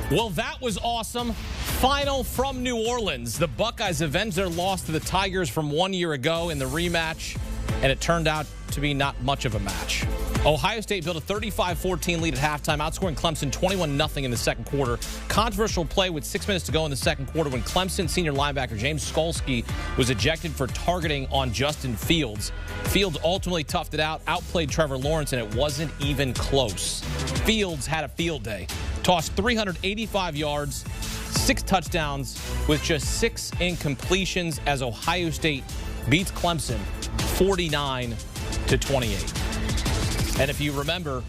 Well, that was awesome. Final from New Orleans. The Buckeyes avenged their loss to the Tigers from 1 year ago in the rematch, and it turned out to be not much of a match. Ohio State built a 35-14 lead at halftime, outscoring Clemson 21-0 in the second quarter. Controversial play with 6 minutes to go in the second quarter when Clemson senior linebacker James Skolsky was ejected for targeting on Justin Fields. Fields ultimately toughed it out, outplayed Trevor Lawrence, and it wasn't even close. Fields had a field day. Tossed 385 yards, 6 touchdowns with just 6 incompletions as Ohio State beats Clemson 49-28. And if you remember,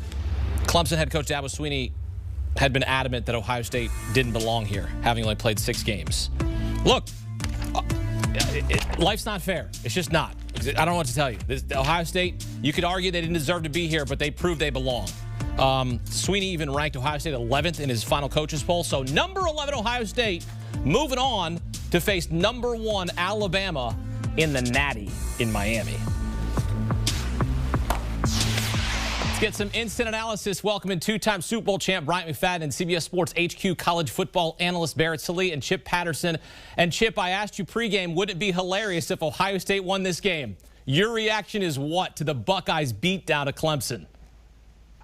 Clemson head coach Dabo Swinney had been adamant that Ohio State didn't belong here, having only played 6 games. Look, life's not fair. It's just not. I don't know what to tell you. Ohio State, you could argue they didn't deserve to be here, but they proved they belong. Swinney even ranked Ohio State 11th in his final coaches poll. So number 11 Ohio State moving on to face number 1 Alabama in the Natty in Miami. Let's get some instant analysis. Welcoming 2-time Super Bowl champ Bryant McFadden and CBS Sports HQ college football analyst Barrett Sallee and Chip Patterson. And Chip, I asked you pregame, would it be hilarious if Ohio State won this game? Your reaction is what to the Buckeyes beatdown of Clemson?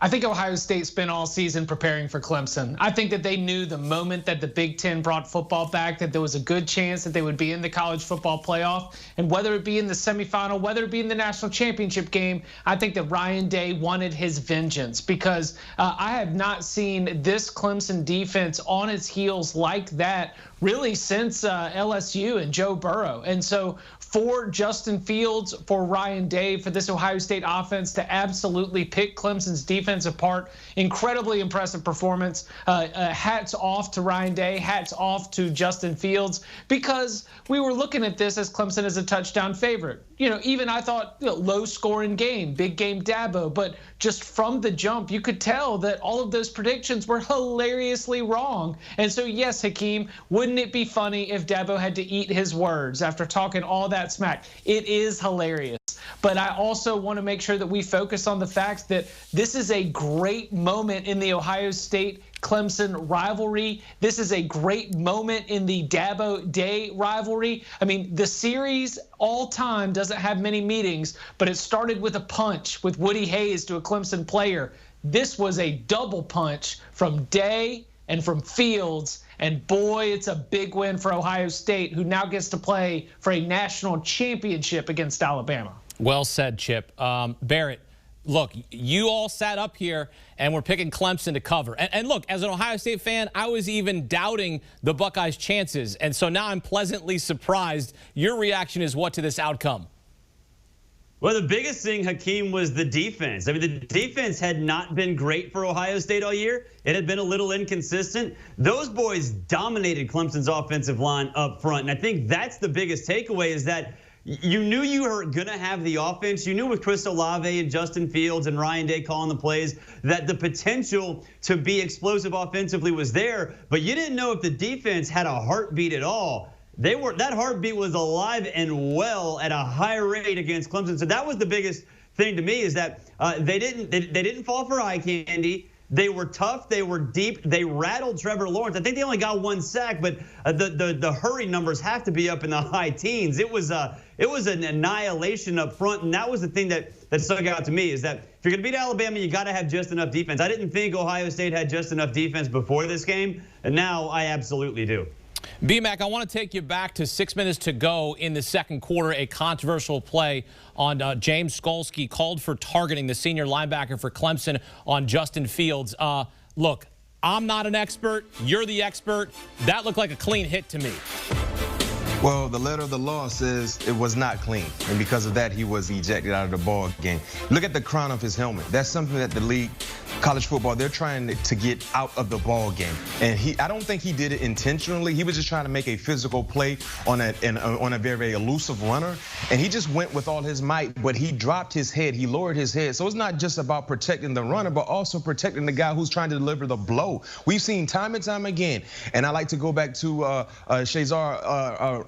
I think Ohio State spent all season preparing for Clemson. I think that they knew the moment that the Big Ten brought football back that there was a good chance that they would be in the college football playoff. And whether it be in the semifinal, whether it be in the national championship game, I think that Ryan Day wanted his vengeance because I have not seen this Clemson defense on its heels like that really since LSU and Joe Burrow. And so for Justin Fields, for Ryan Day, for this Ohio State offense to absolutely pick Clemson's defense apart, incredibly impressive performance. Hats off to Ryan Day, hats off to Justin Fields, because we were looking at this as Clemson as a touchdown favorite. You know, even I thought low scoring game, big game Dabo, but just from the jump, you could tell that all of those predictions were hilariously wrong. And so, yes, Hakeem, wouldn't it be funny if Dabo had to eat his words after talking all that smack? It is hilarious. But I also want to make sure that we focus on the fact that this is a great moment in the Ohio State Clemson rivalry. This is a great moment in the Dabo Day rivalry. I mean, the series all time doesn't have many meetings, but it started with a punch with Woody Hayes to a Clemson player. This was a double punch from Day and from Fields. And boy, it's a big win for Ohio State, who now gets to play for a national championship against Alabama. Well said, Chip. Barrett, look, you all sat up here and were picking Clemson to cover. And look, as an Ohio State fan, I was even doubting the Buckeyes' chances. And so now I'm pleasantly surprised. Your reaction is what to this outcome? Well, the biggest thing, Hakeem, was the defense. I mean, the defense had not been great for Ohio State all year. It had been a little inconsistent. Those boys dominated Clemson's offensive line up front. And I think that's the biggest takeaway, is that you knew you were going to have the offense. You knew with Chris Olave and Justin Fields and Ryan Day calling the plays that the potential to be explosive offensively was there. But you didn't know if the defense had a heartbeat at all. That heartbeat was alive and well at a high rate against Clemson. So that was the biggest thing to me, is that they didn't fall for eye candy. They were tough. They were deep. They rattled Trevor Lawrence. I think they only got 1 sack, but the hurry numbers have to be up in the high teens. It was an annihilation up front, and that was the thing that stuck out to me, is that if you're going to beat Alabama, you got to have just enough defense. I didn't think Ohio State had just enough defense before this game, and now I absolutely do. B-Mac, I want to take you back to 6 minutes to go in the second quarter. A controversial play on James Skolsky called for targeting the senior linebacker for Clemson on Justin Fields. Look, I'm not an expert. You're the expert. That looked like a clean hit to me. Well, the letter of the law says it was not clean, and because of that, he was ejected out of the ball game. Look at the crown of his helmet. That's something that the league, college football, they're trying to get out of the ball game. And I don't think he did it intentionally. He was just trying to make a physical play on a very, very elusive runner, and he just went with all his might, but he dropped his head. He lowered his head. So it's not just about protecting the runner, but also protecting the guy who's trying to deliver the blow. We've seen time and time again, and I like to go back to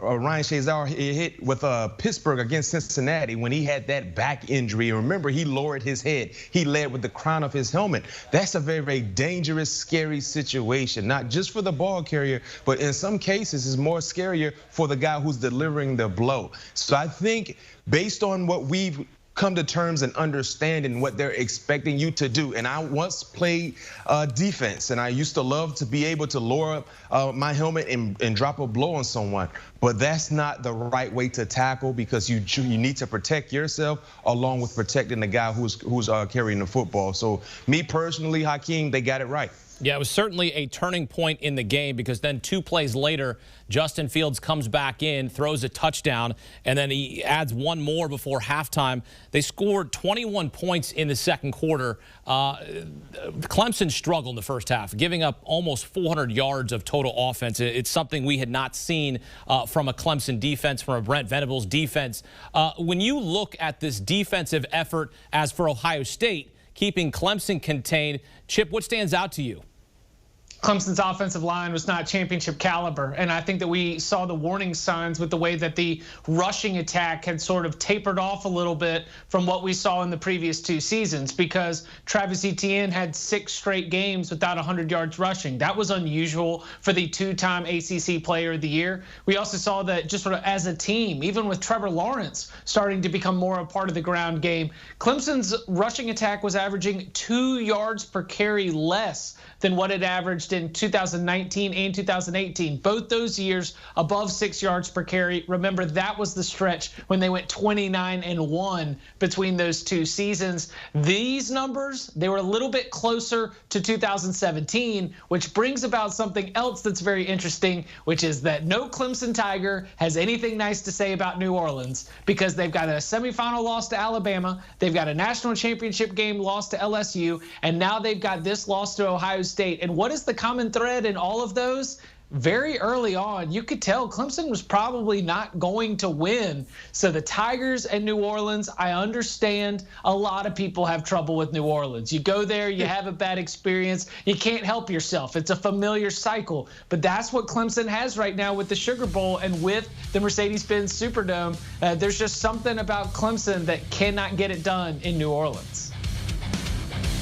Ryan Shazier hit with Pittsburgh against Cincinnati when he had that back injury. And remember, he lowered his head. He led with the crown of his helmet. helmet. That's a very, very dangerous, scary situation, not just for the ball carrier, but in some cases it's more scarier for the guy who's delivering the blow. So I think based on what we've come to terms and understanding what they're expecting you to do. And I once played defense, and I used to love to be able to lower up my helmet and drop a blow on someone. But that's not the right way to tackle, because you need to protect yourself along with protecting the guy who's carrying the football. So me personally, Hakeem, they got it right. Yeah, it was certainly a turning point in the game, because then 2 plays later, Justin Fields comes back in, throws a touchdown, and then he adds one more before halftime. They scored 21 points in the second quarter. Clemson struggled in the first half, giving up almost 400 yards of total offense. It's something we had not seen from a Clemson defense, from a Brent Venables defense. When you look at this defensive effort as for Ohio State, keeping Clemson contained, Chip, what stands out to you? Clemson's offensive line was not championship caliber, and I think that we saw the warning signs with the way that the rushing attack had sort of tapered off a little bit from what we saw in the previous 2 seasons, because Travis Etienne had 6 straight games without 100 yards rushing. That was unusual for the 2-time ACC Player of the Year. We also saw that just sort of as a team, even with Trevor Lawrence starting to become more a part of the ground game, Clemson's rushing attack was averaging 2 yards per carry less than what it averaged in 2019 and 2018. Both those years above 6 yards per carry. Remember, that was the stretch when they went 29-1 between those 2 seasons. These numbers, they were a little bit closer to 2017, which brings about something else that's very interesting, which is that no Clemson Tiger has anything nice to say about New Orleans, because they've got a semifinal loss to Alabama, they've got a national championship game loss to LSU, and now they've got this loss to Ohio State. And what is the common thread in all of those? Very early on, you could tell Clemson was probably not going to win. So the Tigers and New Orleans, I understand a lot of people have trouble with New Orleans. You go there, you have a bad experience, you can't help yourself. It's a familiar cycle. But that's what Clemson has right now with the Sugar Bowl and with the Mercedes-Benz Superdome. There's just something about Clemson that cannot get it done in New Orleans.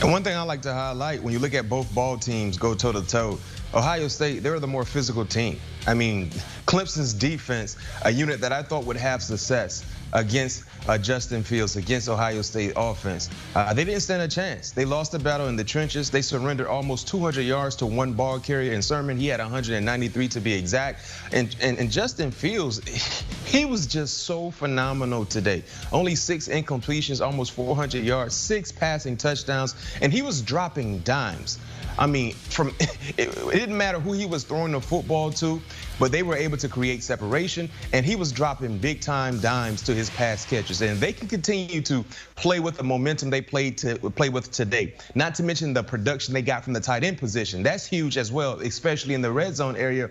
And one thing I like to highlight, when you look at both ball teams go toe-to-toe, Ohio State, they're the more physical team. I mean, Clemson's defense, a unit that I thought would have success against Justin Fields, against Ohio State offense, they didn't stand a chance. They lost the battle in the trenches. They surrendered almost 200 yards to one ball carrier in Sermon. He had 193 to be exact. And Justin Fields, he was just so phenomenal today. Only 6 incompletions, almost 400 yards, 6 passing touchdowns, and he was dropping dimes. I mean, it didn't matter who he was throwing the football to, but they were able to create separation, and he was dropping big-time dimes to his pass catchers. And they can continue to play with the momentum they play with today. Not to mention the production they got from the tight end position. That's huge as well, especially in the red zone area.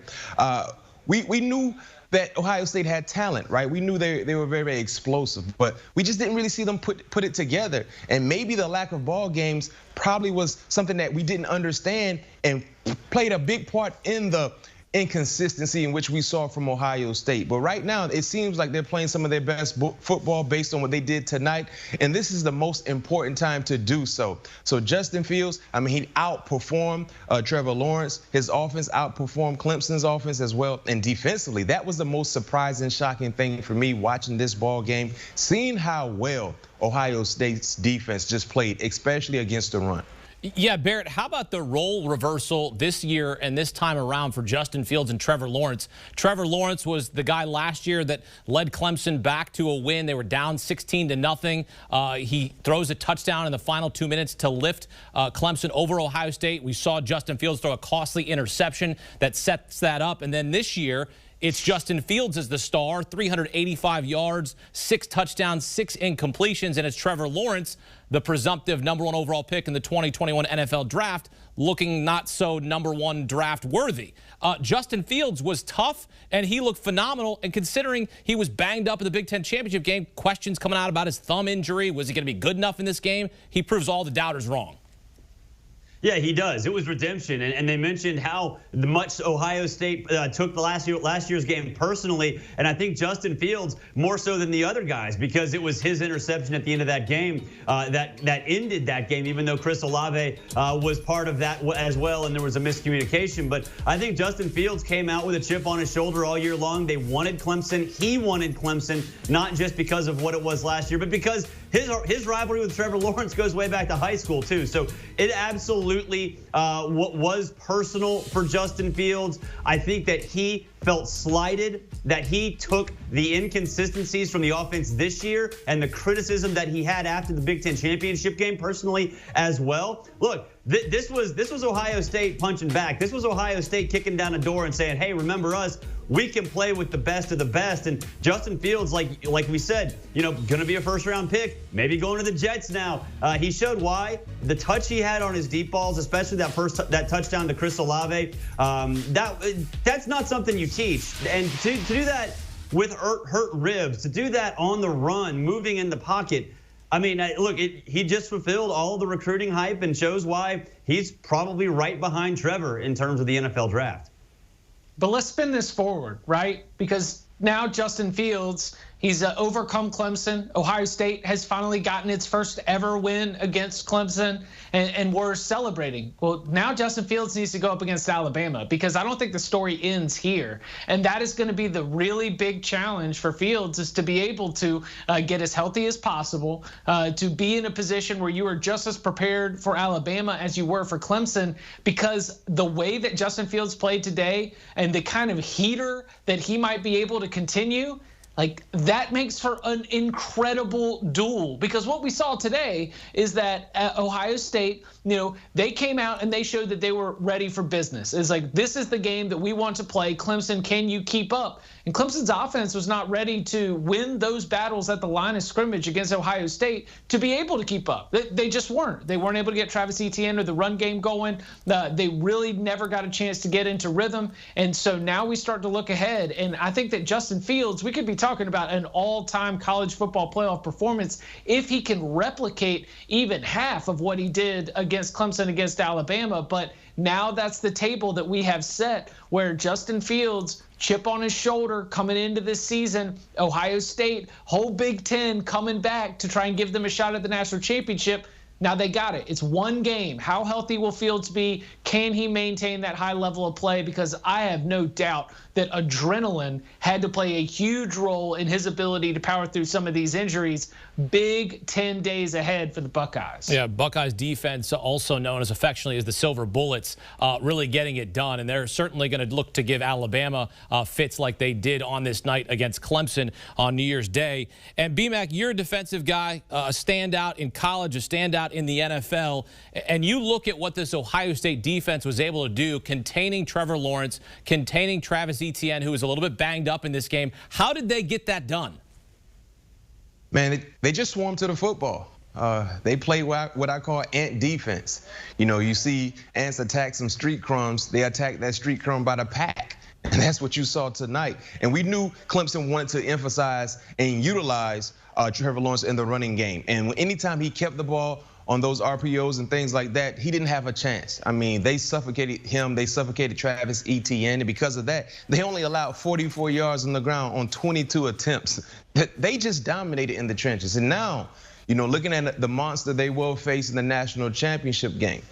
We knew that Ohio State had talent, right? We knew they were very, very explosive, but we just didn't really see them put it together. And maybe the lack of ball games probably was something that we didn't understand and played a big part in the inconsistency in which we saw from Ohio State. But right now, it seems like they're playing some of their best football based on what they did tonight. And this is the most important time to do so. So Justin Fields, I mean, he outperformed Trevor Lawrence. His offense outperformed Clemson's offense as well. And defensively, that was the most surprising, shocking thing for me watching this ball game, seeing how well Ohio State's defense just played, especially against the run. Yeah, Barrett, how about the role reversal this year and this time around for Justin Fields and Trevor Lawrence? Trevor Lawrence was the guy last year that led Clemson back to a win. They were down 16-0. He throws a touchdown in the final 2 minutes to lift Clemson over Ohio State. We saw Justin Fields throw a costly interception that sets that up. And then this year, it's Justin Fields as the star, 385 yards, 6 touchdowns, 6 incompletions, and it's Trevor Lawrence, the presumptive #1 overall pick in the 2021 NFL draft, looking not so #1 draft worthy. Justin Fields was tough, and he looked phenomenal. And considering he was banged up in the Big Ten championship game, questions coming out about his thumb injury, was he going to be good enough in this game? He proves all the doubters wrong. Yeah, he does. It was redemption, and they mentioned how much Ohio State took the last year's game personally, and I think Justin Fields more so than the other guys, because it was his interception at the end of that game that ended that game, even though Chris Olave was part of that as well, and there was a miscommunication. But I think Justin Fields came out with a chip on his shoulder all year long. They wanted Clemson. He wanted Clemson, not just because of what it was last year, but because his rivalry with Trevor Lawrence goes way back to high school, too. So it absolutely was personal for Justin Fields. I think that he felt slighted, that he took the inconsistencies from the offense this year and the criticism that he had after the Big Ten championship game personally as well. Look, this was Ohio State punching back. This was Ohio State kicking down a door and saying, hey, remember us. We can play with the best of the best. And Justin Fields, like we said, going to be a first-round pick, maybe going to the Jets now. He showed why. The touch he had on his deep balls, especially that touchdown to Chris Olave, that's not something you teach. And to do that with hurt ribs, to do that on the run, moving in the pocket, I mean, look, he just fulfilled all the recruiting hype and shows why he's probably right behind Trevor in terms of the NFL draft. But let's spin this forward, right? Because now Justin Fields, he's overcome Clemson. Ohio State has finally gotten its first ever win against Clemson, and we're celebrating. Well, now Justin Fields needs to go up against Alabama, because I don't think the story ends here. And that is going to be the really big challenge for Fields, is to be able to get as healthy as possible, to be in a position where you are just as prepared for Alabama as you were for Clemson, because the way that Justin Fields played today and the kind of heater that he might be able to continue, like, that makes for an incredible duel. Because what we saw today is that Ohio State, they came out and they showed that they were ready for business. It's like, this is the game that we want to play. Clemson, can you keep up? And Clemson's offense was not ready to win those battles at the line of scrimmage against Ohio State to be able to keep up. They just weren't. They weren't able to get Travis Etienne or the run game going. They really never got a chance to get into rhythm. And so now we start to look ahead. And I think that Justin Fields, we could be talking about an all-time college football playoff performance if he can replicate even half of what he did against Clemson, against Alabama. But now that's the table that we have set, where Justin Fields, chip on his shoulder coming into this season, Ohio State, whole Big Ten coming back to try and give them a shot at the national championship. Now they got it. It's one game. How healthy will Fields be? Can he maintain that high level of play? Because I have no doubt that adrenaline had to play a huge role in his ability to power through some of these injuries. Big 10 days ahead for the Buckeyes. Yeah, Buckeyes defense, also known as affectionately as the Silver Bullets, really getting it done. And they're certainly going to look to give Alabama fits like they did on this night against Clemson on New Year's Day. And BMAC, you're a defensive guy, a standout in college, a standout in the NFL. And you look at what this Ohio State defense was able to do, containing Trevor Lawrence, containing Travis Etienne, who was a little bit banged up in this game. How did they get that done? Man, they just swarmed to the football. They play what I call ant defense. You see ants attack some street crumbs. They attack that street crumb by the pack. And that's what you saw tonight. And we knew Clemson wanted to emphasize and utilize Trevor Lawrence in the running game. And anytime he kept the ball on those RPOs and things like that, he didn't have a chance. I mean, they suffocated him. They suffocated Travis Etienne. And because of that, they only allowed 44 yards on the ground on 22 attempts. They just dominated in the trenches. And now, looking at the monster they will face in the national championship game,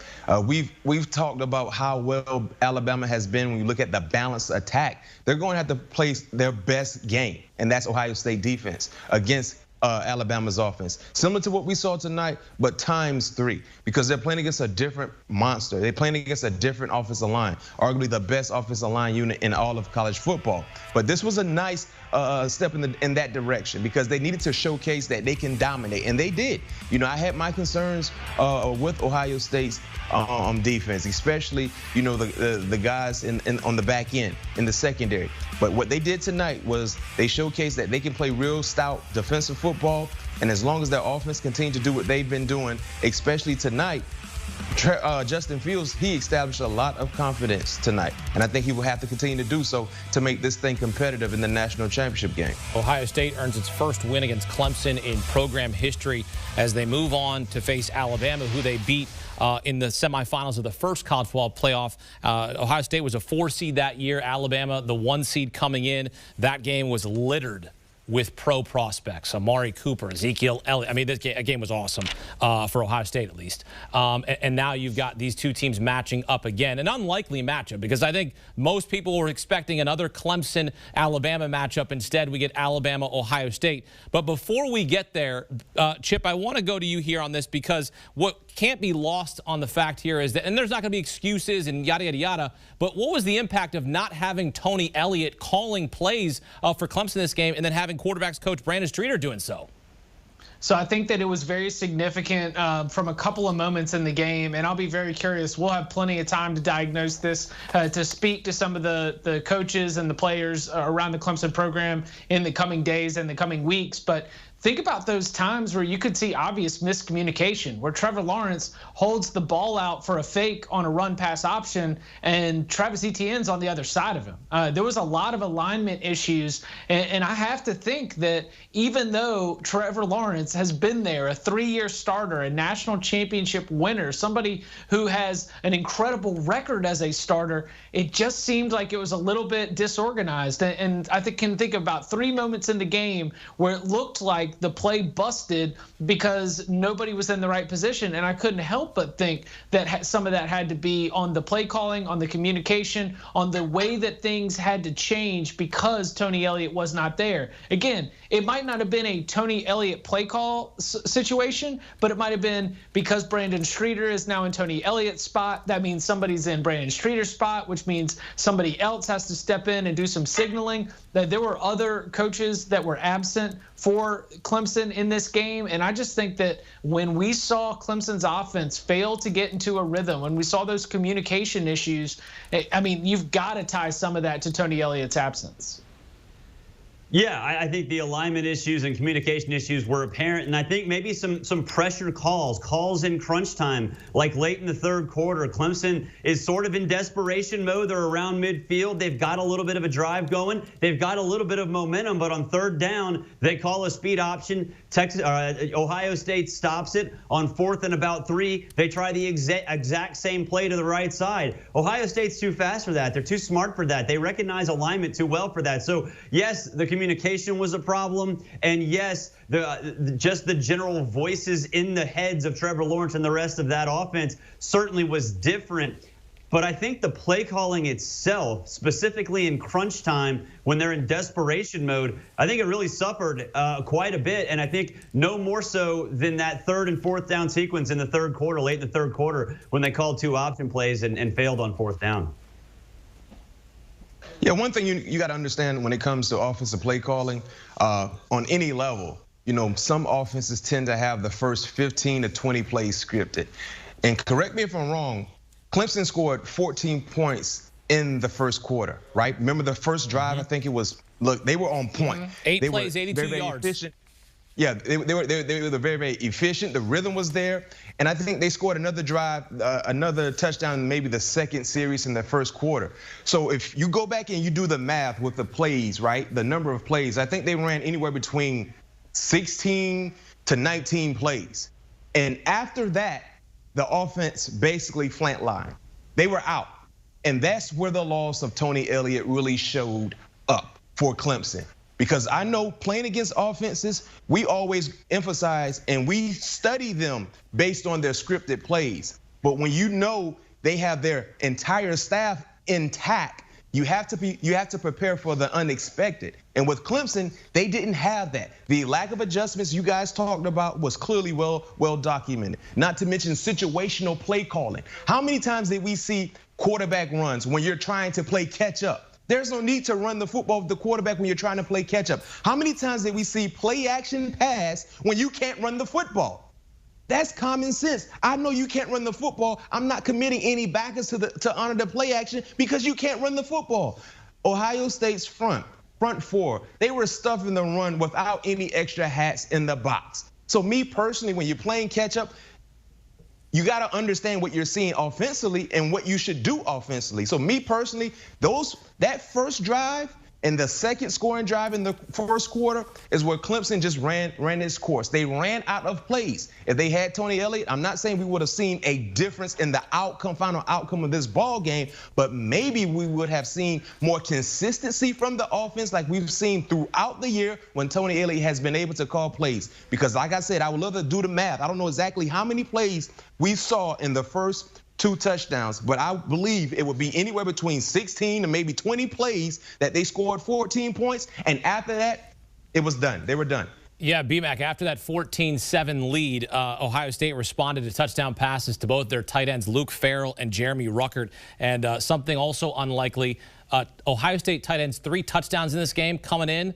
we've talked about how well Alabama has been when you look at the balanced attack. They're going to have to play their best game, and that's Ohio State defense against Alabama's offense. Similar to what we saw tonight, but times 3, because they're playing against a different monster. They're playing against a different offensive line, arguably the best offensive line unit in all of college football. But this was a nice step in that direction, because they needed to showcase that they can dominate, and they did. I had my concerns with Ohio State's defense, especially the guys on the back end in the secondary. But what they did tonight was they showcased that they can play real stout defensive football, and as long as their offense continues to do what they've been doing, especially tonight, Justin Fields, he established a lot of confidence tonight. And I think he will have to continue to do so to make this thing competitive in the national championship game. Ohio State earns its first win against Clemson in program history as they move on to face Alabama, who they beat in the semifinals of the first college football playoff. Ohio State was a 4 seed that year. Alabama, the 1 seed coming in. That game was littered with pro prospects, Amari Cooper, Ezekiel Elliott. I mean, this game was awesome for Ohio State, at least. And now you've got these two teams matching up again. An unlikely matchup, because I think most people were expecting another Clemson-Alabama matchup. Instead, we get Alabama-Ohio State. But before we get there, Chip, I want to go to you here on this, because what can't be lost on the fact here is that, and there's not going to be excuses and yada, yada, yada, but what was the impact of not having Tony Elliott calling plays for Clemson this game and then having quarterbacks coach Brandon Streeter doing so? So I think that it was very significant from a couple of moments in the game, and I'll be very curious. We'll have plenty of time to diagnose this, to speak to some of the coaches and the players around the Clemson program in the coming days and the coming weeks. But think about those times where you could see obvious miscommunication, where Trevor Lawrence holds the ball out for a fake on a run-pass option, and Travis Etienne's on the other side of him. There was a lot of alignment issues, and I have to think that even though Trevor Lawrence has been there, a 3-year starter, a national championship winner, somebody who has an incredible record as a starter, it just seemed like it was a little bit disorganized. And I can think about 3 moments in the game where it looked like the play busted because nobody was in the right position. And I couldn't help but think that some of that had to be on the play calling, on the communication, on the way that things had to change because Tony Elliott was not there. Again, it might not have been a Tony Elliott play call situation, but it might have been because Brandon Streeter is now in Tony Elliott's spot. That means somebody's in Brandon Streeter's spot, which means somebody else has to step in and do some signaling. That there were other coaches that were absent for Clemson in this game. And I just think that when we saw Clemson's offense fail to get into a rhythm, when we saw those communication issues, I mean, you've got to tie some of that to Tony Elliott's absence. Yeah, I think the alignment issues and communication issues were apparent, and I think maybe some pressure calls in crunch time, like late in the third quarter. Clemson is sort of in desperation mode. They're around midfield. They've got a little bit of a drive going. They've got a little bit of momentum, but on third down, they call a speed option. Ohio State stops it. On 4th and about 3, they try the exact same play to the right side. Ohio State's too fast for that. They're too smart for that. They recognize alignment too well for that. So yes, the communication was a problem, and yes, just the general voices in the heads of Trevor Lawrence and the rest of that offense certainly was different. But I think the play calling itself, specifically in crunch time when they're in desperation mode, I think it really suffered quite a bit. And I think no more so than that 3rd and 4th down sequence in the third quarter, late in the third quarter, when they called 2 option plays and failed on 4th down. Yeah, one thing you got to understand when it comes to offensive play calling on any level, you know, some offenses tend to have the first 15 to 20 plays scripted. And correct me if I'm wrong, Clemson scored 14 points in the first quarter, right? Remember the first drive? I think it was, look, they were on point. 8 plays, 82 yards. Efficient. Yeah, they were very, very efficient. The rhythm was there. And I think they scored another drive, another touchdown, maybe the second series in the first quarter. So if you go back and you do the math with the plays, right, the number of plays, I think they ran anywhere between 16 to 19 plays. And after that, the offense basically flatlined. They were out. And that's where the loss of Tony Elliott really showed up for Clemson. Because I know playing against offenses, we always emphasize and we study them based on their scripted plays. But when you know they have their entire staff intact, you have to prepare for the unexpected. And with Clemson, they didn't have that. The lack of adjustments you guys talked about was clearly well documented. Not to mention situational play calling. How many times did we see quarterback runs when you're trying to play catch up? There's no need to run the football with the quarterback when you're trying to play catch up. How many times did we see play action pass when you can't run the football? That's common sense. I know you can't run the football. I'm not committing any backers to honor the play action because you can't run the football. Ohio State's front 4, they were stuffing the run without any extra hats in the box. So me personally, when you're playing catch up, you got to understand what you're seeing offensively and what you should do offensively. So me personally, that first drive and the second scoring drive in the first quarter is where Clemson just ran its course. They ran out of plays. If they had Tony Elliott, I'm not saying we would have seen a difference in the final outcome of this ball game, but maybe we would have seen more consistency from the offense like we've seen throughout the year when Tony Elliott has been able to call plays. Because like I said, I would love to do the math. I don't know exactly how many plays we saw in the first 2 touchdowns, but I believe it would be anywhere between 16 to maybe 20 plays that they scored 14 points, and after that, it was done. They were done. Yeah, BMAC, after that 14-7 lead, Ohio State responded to touchdown passes to both their tight ends, Luke Farrell and Jeremy Ruckert. And something also unlikely, Ohio State tight ends, 3 touchdowns in this game coming in.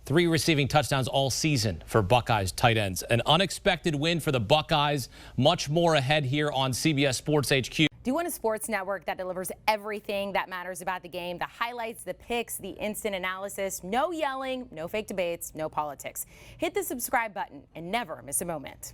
3 receiving touchdowns all season for Buckeyes tight ends. An unexpected win for the Buckeyes. Much more ahead here on CBS Sports HQ. Do you want a sports network that delivers everything that matters about the game? The highlights, the picks, the instant analysis. No yelling, no fake debates, no politics. Hit the subscribe button and never miss a moment.